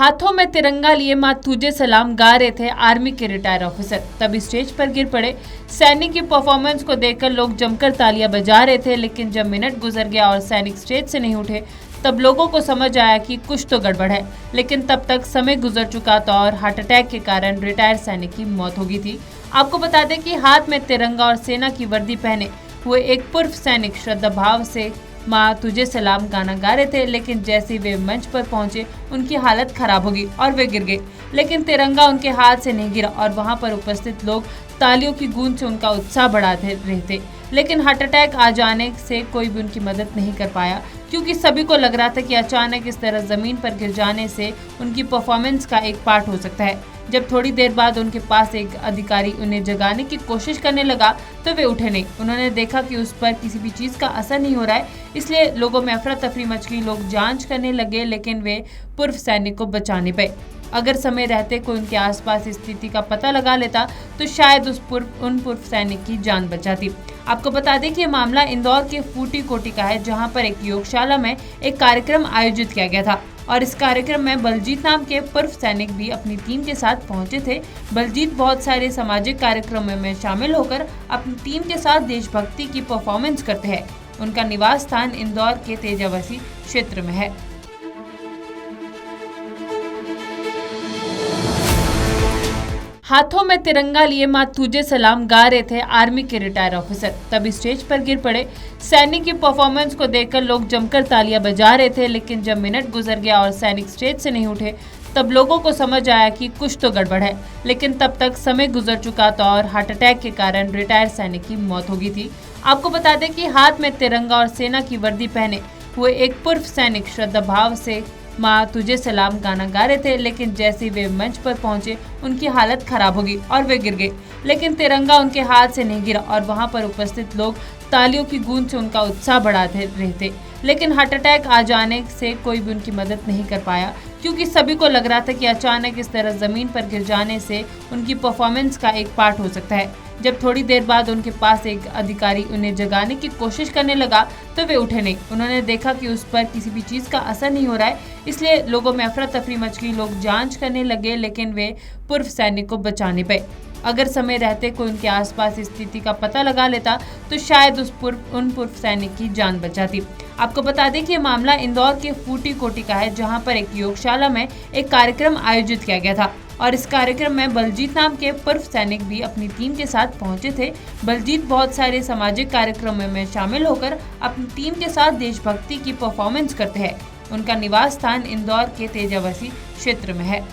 हाथों में तिरंगा लिए मां तुझे सलाम गा रहे थे आर्मी के रिटायर ऑफिसर। तब स्टेज पर गिर पड़े। सैनिक की परफॉर्मेंस को देखकर लोग जमकर तालियां बजा रहे थे, लेकिन जब मिनट गुजर गया और सैनिक स्टेज से नहीं उठे तब लोगों को समझ आया कि कुछ तो गड़बड़ है। लेकिन तब तक समय गुजर चुका था और हार्ट अटैक के कारण रिटायर सैनिक की मौत हो गई थी। आपको बता दें कि हाथ में तिरंगा और सेना की वर्दी पहने हुए एक पूर्व सैनिक श्रद्धा भाव से माँ तुझे सलाम गाना गा रहे थे, लेकिन जैसे वे मंच पर पहुंचे उनकी हालत खराब हो गई और वे गिर गए। लेकिन तिरंगा उनके हाथ से नहीं गिरा और वहां पर उपस्थित लोग तालियों की गूंज से उनका उत्साह बढ़ाते रहे थे। लेकिन हार्ट अटैक आ जाने से कोई भी उनकी मदद नहीं कर पाया, क्योंकि सभी को लग रहा था कि अचानक इस तरह जमीन पर गिर जाने से उनकी परफॉर्मेंस का एक पार्ट हो सकता है। जब थोड़ी देर बाद उनके पास एक अधिकारी उन्हें जगाने की कोशिश करने लगा तो वे उठे नहीं। उन्होंने देखा कि उस पर किसी भी चीज का असर नहीं हो रहा है, इसलिए लोगों में अफरा तफरी मच गई। लोग जांच करने लगे, लेकिन वे पूर्व सैनिक को बचा नहीं पाए। अगर समय रहते कोई उनके आसपास स्थिति का पता लगा लेता तो शायद उन पूर्व सैनिक की जान बच जाती। आपको बता दें कि ये मामला इंदौर के फूटी कोटी का है, जहां पर एक योगशाला में एक कार्यक्रम आयोजित किया गया था और इस कार्यक्रम में बलजीत नाम के पूर्व सैनिक भी अपनी टीम के साथ पहुंचे थे। बलजीत बहुत सारे सामाजिक कार्यक्रमों में शामिल होकर अपनी टीम के साथ देशभक्ति की परफॉर्मेंस करते हैं। उनका निवास स्थान इंदौर के तेजावसी क्षेत्र में है। हाथों में तिरंगा लिए मां तुझे सलाम गा रहे थे आर्मी के रिटायर ऑफिसर। तब स्टेज पर गिर पड़े। सैनिक की परफॉर्मेंस को देखकर लोग जमकर तालियां बजा रहे थे, लेकिन जब मिनट गुजर गया और सैनिक स्टेज से नहीं उठे तब लोगों को समझ आया कि कुछ तो गड़बड़ है। लेकिन तब तक समय गुजर चुका था और हार्ट अटैक के कारण रिटायर सैनिक की मौत हो गई थी। आपको बता दें कि हाथ में तिरंगा और सेना की वर्दी पहने हुए एक पूर्व सैनिक श्रद्धा भाव से माँ तुझे सलाम गाना गा रहे थे, लेकिन जैसे वे मंच पर पहुंचे उनकी हालत खराब हो गई और वे गिर गए। लेकिन तिरंगा उनके हाथ से नहीं गिरा और वहां पर उपस्थित लोग तालियों की गूंज से उनका उत्साह बढ़ाते रहे थे। लेकिन हार्ट अटैक आ जाने से कोई भी उनकी मदद नहीं कर पाया, क्योंकि सभी को लग रहा था कि अचानक इस तरह जमीन पर गिर जाने से उनकी परफॉर्मेंस का एक पार्ट हो सकता है। जब थोड़ी देर बाद उनके पास एक अधिकारी उन्हें जगाने की कोशिश करने लगा तो वे उठे नहीं। उन्होंने देखा कि उस पर किसी भी चीज का असर नहीं हो रहा है, इसलिए लोगों में अफरा तफरी मच गई। लोग जांच करने लगे, लेकिन वे पूर्व सैनिक को बचा नहीं पाए। अगर समय रहते कोई उनके आसपास स्थिति का पता लगा लेता तो शायद उन पूर्व सैनिक की जान बच जाती। आपको बता दें कि ये मामला इंदौर के फूटी कोटी का है, जहां पर एक योगशाला में एक कार्यक्रम आयोजित किया गया था और इस कार्यक्रम में बलजीत नाम के पूर्व सैनिक भी अपनी टीम के साथ पहुंचे थे। बलजीत बहुत सारे सामाजिक कार्यक्रमों में शामिल होकर अपनी टीम के साथ देशभक्ति की परफॉर्मेंस करते हैं। उनका निवास स्थान इंदौर के तेजावसी क्षेत्र में है।